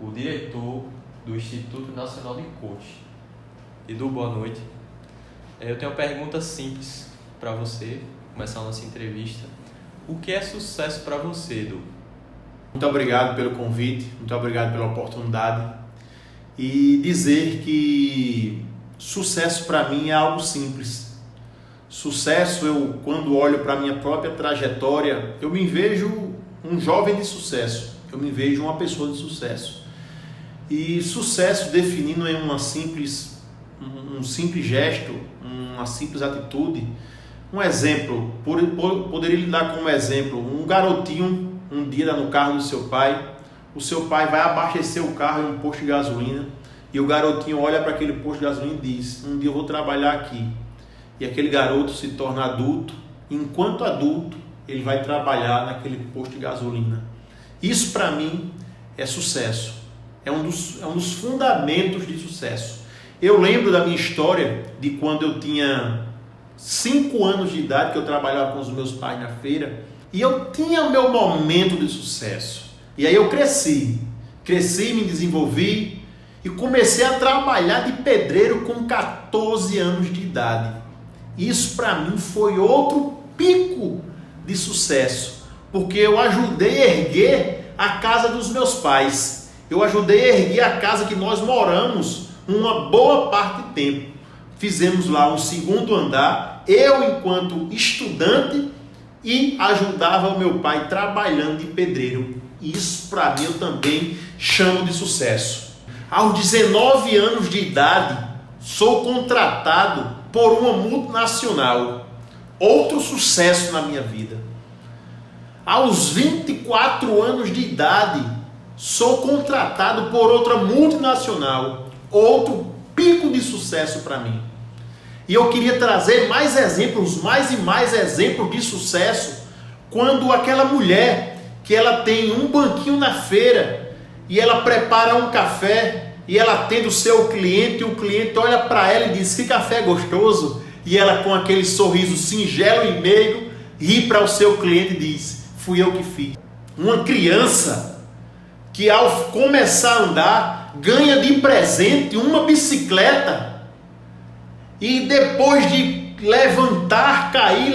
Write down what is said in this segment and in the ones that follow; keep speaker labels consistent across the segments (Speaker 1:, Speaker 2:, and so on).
Speaker 1: o diretor do Instituto Nacional de Coach. Edu, boa noite. Eu tenho uma pergunta simples para você, começar a nossa entrevista. O que é sucesso para você, Edu?
Speaker 2: Muito obrigado pelo convite, muito obrigado pela oportunidade. E dizer que sucesso para mim é algo simples. Sucesso, quando olho para a minha própria trajetória, eu me vejo um jovem de sucesso, eu me vejo uma pessoa de sucesso. E sucesso definindo em um simples gesto, uma simples atitude. Um exemplo, poderia lhe dar como exemplo, um garotinho, um dia no carro do seu pai, o seu pai vai abastecer o carro em um posto de gasolina, e o garotinho olha para aquele posto de gasolina e diz: um dia eu vou trabalhar aqui. E aquele garoto se torna adulto, e enquanto adulto, ele vai trabalhar naquele posto de gasolina. Isso para mim é sucesso, é um dos fundamentos de sucesso. Eu lembro da minha história de quando eu tinha 5 anos de idade, que eu trabalhava com os meus pais na feira, e eu tinha o meu momento de sucesso. E aí eu cresci, me desenvolvi e comecei a trabalhar de pedreiro com 14 anos de idade. Isso para mim foi outro pico de sucesso, porque eu ajudei a erguer a casa dos meus pais. Eu ajudei a erguer a casa que nós moramos uma boa parte do tempo. Fizemos lá um 2º andar, eu enquanto estudante, e ajudava o meu pai trabalhando de pedreiro. Isso para mim eu também chamo de sucesso. Aos 19 anos de idade, sou contratado por uma multinacional. Outro sucesso na minha vida. Aos 24 anos de idade, sou contratado por outra multinacional. Outro pico de sucesso para mim. E eu queria trazer mais exemplos, mais e mais exemplos de sucesso, quando aquela mulher que ela tem um banquinho na feira e ela prepara um café e ela atende o seu cliente e o cliente olha para ela e diz: que café gostoso, e ela com aquele sorriso singelo e meigo ri para o seu cliente e diz: fui eu que fiz. Uma criança que ao começar a andar ganha de presente uma bicicleta, e depois de levantar, cair,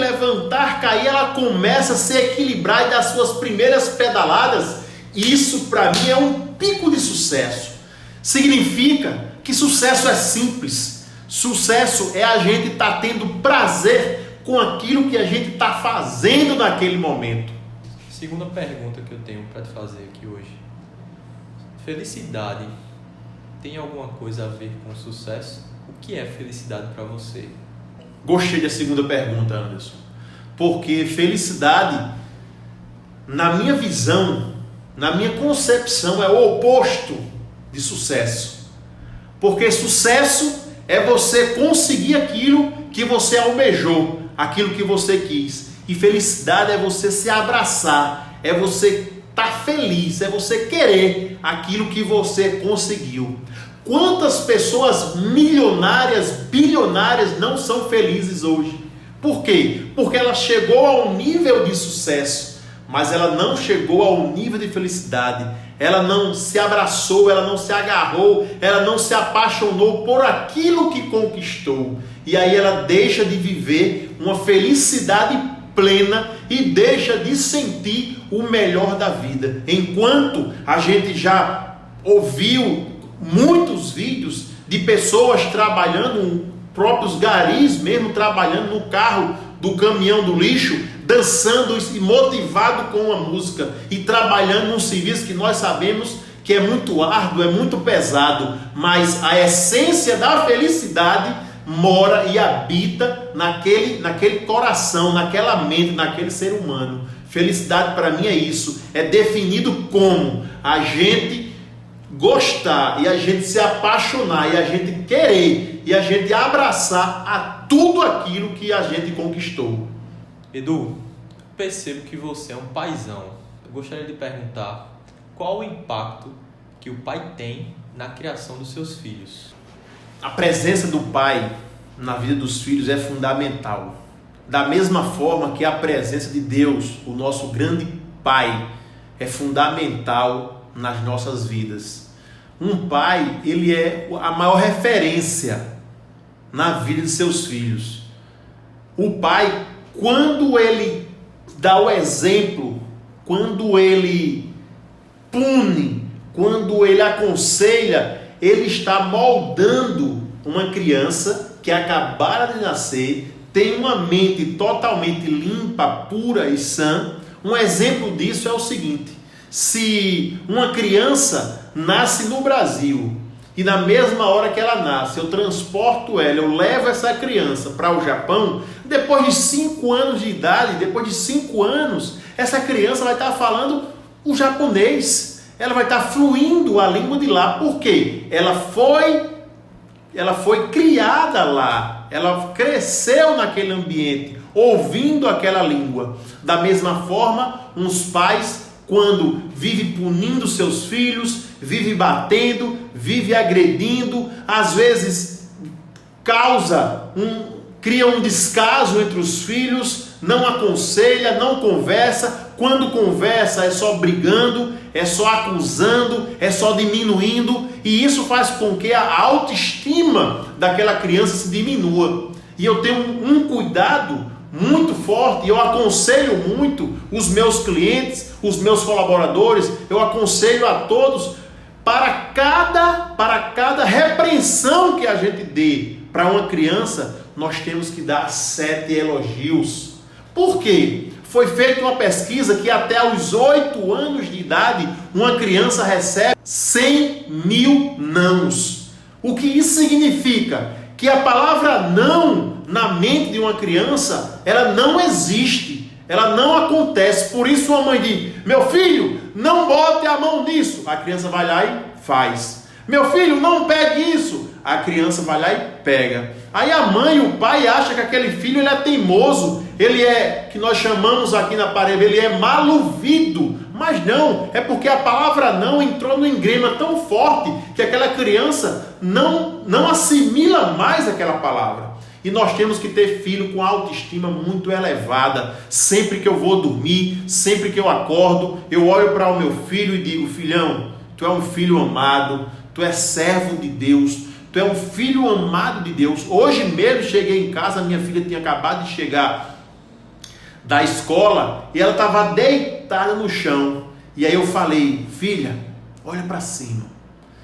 Speaker 2: ela começa a se equilibrar e dar suas primeiras pedaladas. Isso para mim é um pico de sucesso. Significa que sucesso é simples. Sucesso é a gente estar tendo prazer com aquilo que a gente está fazendo naquele momento.
Speaker 1: Segunda pergunta que eu tenho para te fazer aqui hoje. Felicidade tem alguma coisa a ver com sucesso? O que é felicidade para você?
Speaker 2: Gostei da segunda pergunta, Anderson. Porque felicidade, na minha visão, na minha concepção, é o oposto de sucesso. Porque sucesso é você conseguir aquilo que você almejou, aquilo que você quis. E felicidade é você se abraçar, é você estar feliz, é você querer aquilo que você conseguiu. Quantas pessoas milionárias, bilionárias não são felizes hoje? Por quê? Porque ela chegou ao nível de sucesso, mas ela não chegou ao nível de felicidade. Ela não se abraçou, ela não se agarrou, ela não se apaixonou por aquilo que conquistou. E aí ela deixa de viver uma felicidade plena e deixa de sentir o melhor da vida. Enquanto a gente já ouviu muitos vídeos de pessoas trabalhando, próprios garis mesmo trabalhando no carro do caminhão do lixo, dançando e motivado com a música e trabalhando num serviço que nós sabemos que é muito árduo, é muito pesado, mas a essência da felicidade mora e habita naquele coração, naquela mente, naquele ser humano. Felicidade para mim é isso, é definido como a gente gostar e a gente se apaixonar e a gente querer e a gente abraçar a tudo aquilo que a gente conquistou.
Speaker 1: Edu, percebo que você é um paizão. Eu gostaria de perguntar qual o impacto que o pai tem na criação dos seus filhos.
Speaker 2: A presença do pai na vida dos filhos é fundamental. Da mesma forma que a presença de Deus, o nosso grande Pai, é fundamental nas nossas vidas. Um pai, ele é a maior referência na vida de seus filhos. O pai, quando ele dá o exemplo, quando ele pune, quando ele aconselha, ele está moldando uma criança que acabara de nascer, tem uma mente totalmente limpa, pura e sã. Um exemplo disso é o seguinte: se uma criança nasce no Brasil e na mesma hora que ela nasce, eu transporto ela, eu levo essa criança para o Japão, depois de 5 anos de idade, depois de 5 anos, essa criança vai estar falando o japonês, ela vai estar fluindo a língua de lá. Por quê? Ela foi criada lá, ela cresceu naquele ambiente, ouvindo aquela língua. Da mesma forma, uns pais, quando vivem punindo seus filhos, vivem batendo, vivem agredindo, às vezes cria um descaso entre os filhos, não aconselha, não conversa. Quando conversa é só brigando, é só acusando, é só diminuindo, e isso faz com que a autoestima daquela criança se diminua. E eu tenho um cuidado muito forte, eu aconselho muito os meus clientes, os meus colaboradores, eu aconselho a todos, para cada repreensão que a gente dê para uma criança, nós temos que dar 7 elogios. Por quê? Foi feita uma pesquisa que até os 8 anos de idade, uma criança recebe 100 mil nãos. O que isso significa? Que a palavra não na mente de uma criança, ela não existe, ela não acontece. Por isso uma mãe diz: meu filho, não bote a mão nisso. A criança vai lá e faz. Meu filho, não pegue isso. A criança vai lá e pega. Aí a mãe e o pai acham que aquele filho ele é teimoso, ele é, que nós chamamos aqui na parede, ele é maluvido. Mas não, é porque a palavra não entrou no engrema tão forte que aquela criança não assimila mais aquela palavra. E nós temos que ter filho com autoestima muito elevada. Sempre que eu vou dormir, sempre que eu acordo, eu olho para o meu filho e digo: filhão, tu é um filho amado, tu é servo de Deus, tu é um filho amado de Deus. Hoje mesmo cheguei em casa, minha filha tinha acabado de chegar da escola e ela estava deitada no chão. E aí eu falei: filha, olha para cima.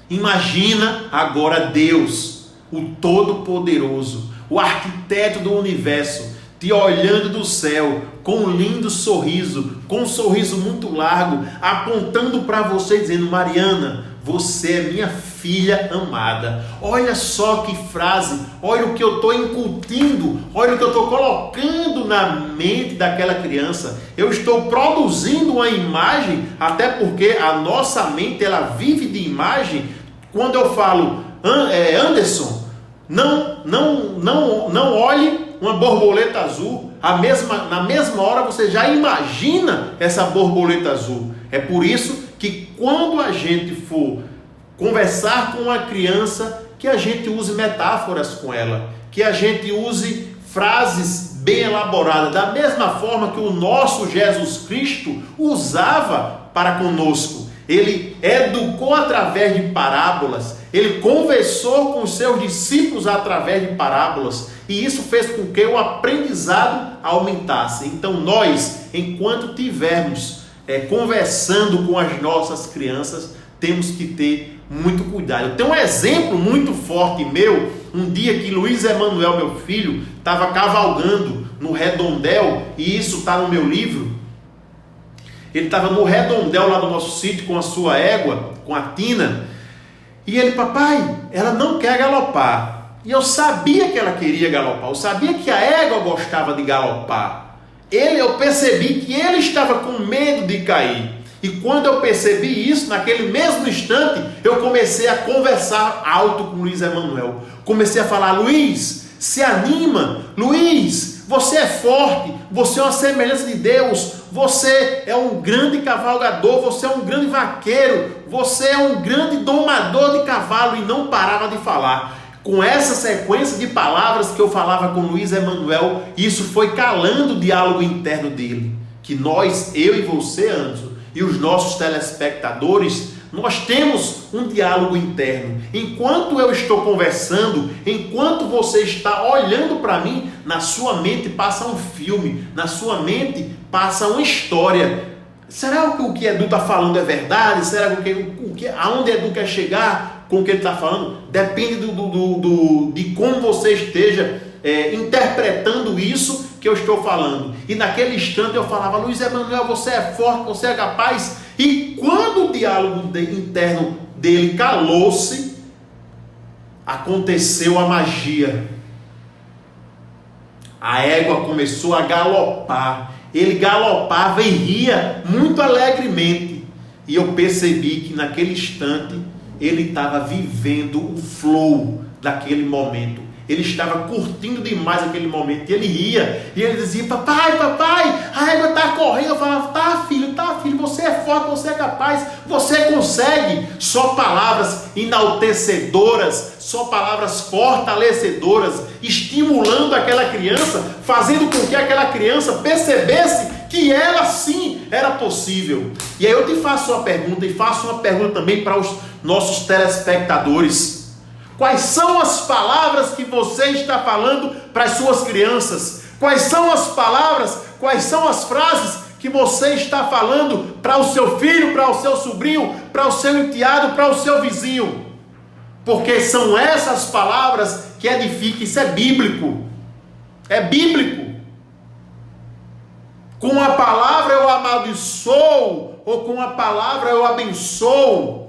Speaker 2: Imagina agora Deus, o Todo-Poderoso, o arquiteto do universo, te olhando do céu com um lindo sorriso, com um sorriso muito largo, apontando para você, dizendo: Mariana, você é minha filha amada. Olha só que frase, olha o que eu estou incutindo, olha o que eu estou colocando na mente daquela criança. Eu estou produzindo uma imagem, até porque a nossa mente ela vive de imagem. Quando eu falo: Anderson, não olhe uma borboleta azul, na mesma hora você já imagina essa borboleta azul. É por isso que quando a gente for conversar com uma criança, que a gente use metáforas com ela, que a gente use frases bem elaboradas, da mesma forma que o nosso Jesus Cristo usava para conosco. Ele educou através de parábolas, ele conversou com os seus discípulos através de parábolas, e isso fez com que o aprendizado aumentasse. Então nós, enquanto tivermos conversando com as nossas crianças, temos que ter muito cuidado. Eu tenho um exemplo muito forte meu, um dia que Luiz Emanuel, meu filho, estava cavalgando no redondel, e isso está no meu livro. Ele estava no redondel lá do nosso sítio com a sua égua, com a Tina, e ele: papai, ela não quer galopar. E eu sabia que ela queria galopar, eu sabia que a égua gostava de galopar. Eu percebi que ele estava com medo de cair. E quando eu percebi isso, naquele mesmo instante, eu comecei a conversar alto com Luiz Emanuel. Comecei a falar: Luiz, se anima. Luiz, você é forte, você é uma semelhança de Deus, você é um grande cavalgador, você é um grande vaqueiro, você é um grande domador de cavalo. E não parava de falar. Com essa sequência de palavras que eu falava com Luiz Emanuel, isso foi calando o diálogo interno dele. Que nós, eu e você, Anderson, e os nossos telespectadores, Nós temos um diálogo interno. Enquanto eu estou conversando, enquanto você está olhando para mim, na sua mente passa um filme, na sua mente passa uma história. Será que o que Edu está falando é verdade? Será que aonde Edu quer chegar com o que ele está falando? Depende de como você esteja interpretando isso que eu estou falando. E naquele instante eu falava: Luiz Emanuel, você é forte, você é capaz. E quando o diálogo interno dele calou-se, aconteceu a magia. A égua começou a galopar. Ele galopava e ria muito alegremente. E eu percebi que naquele instante ele estava vivendo o flow daquele momento. Ele estava curtindo demais aquele momento. E ele ria. E ele dizia: papai, a égua está correndo. Eu falava: tá filho, você é forte, você é capaz, você consegue. Só palavras enaltecedoras, só palavras fortalecedoras, estimulando aquela criança, fazendo com que aquela criança percebesse que ela sim era possível. E aí eu te faço uma pergunta, e faço uma pergunta também para os nossos telespectadores. Quais são as palavras que você está falando para as suas crianças? Quais são as palavras, quais são as frases que você está falando para o seu filho, para o seu sobrinho, para o seu enteado, para o seu vizinho? Porque são essas palavras que edificam. Isso é bíblico. É bíblico. Com a palavra eu amaldiçoo, ou com a palavra eu abençoo.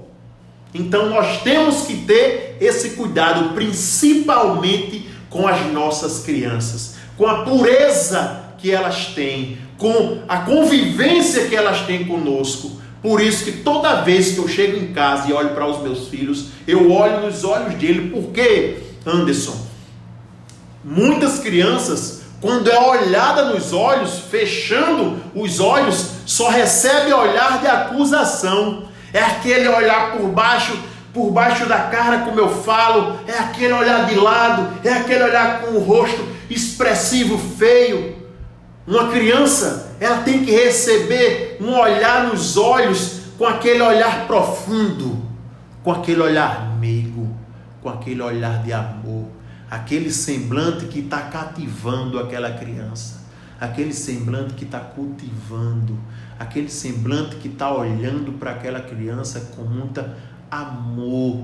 Speaker 2: Então nós temos que ter esse cuidado, principalmente com as nossas crianças, com a pureza que elas têm, com a convivência que elas têm conosco. Por isso que toda vez que eu chego em casa e olho para os meus filhos, eu olho nos olhos dele. Por quê, Anderson? Muitas crianças, quando é olhada nos olhos, fechando os olhos, só recebe olhar de acusação. É aquele olhar por baixo da cara, como eu falo, é aquele olhar de lado, é aquele olhar com o rosto expressivo, feio. Uma criança, ela tem que receber um olhar nos olhos, com aquele olhar profundo, com aquele olhar meigo, com aquele olhar de amor, aquele semblante que está cativando aquela criança, aquele semblante que está cultivando, aquele semblante que está olhando para aquela criança com muito amor,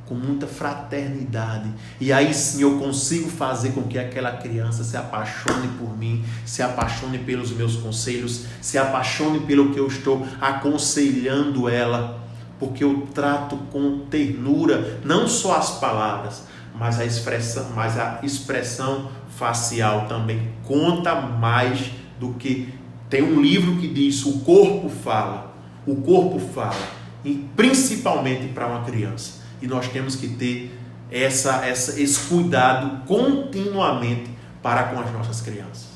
Speaker 2: com muita fraternidade. E aí sim eu consigo fazer com que aquela criança se apaixone por mim, se apaixone pelos meus conselhos, se apaixone pelo que eu estou aconselhando ela, porque eu trato com ternura, não só as palavras, mas a expressão facial também conta mais do que... Tem um livro que diz: o corpo fala, e principalmente para uma criança. E nós temos que ter esse cuidado continuamente para com as nossas crianças.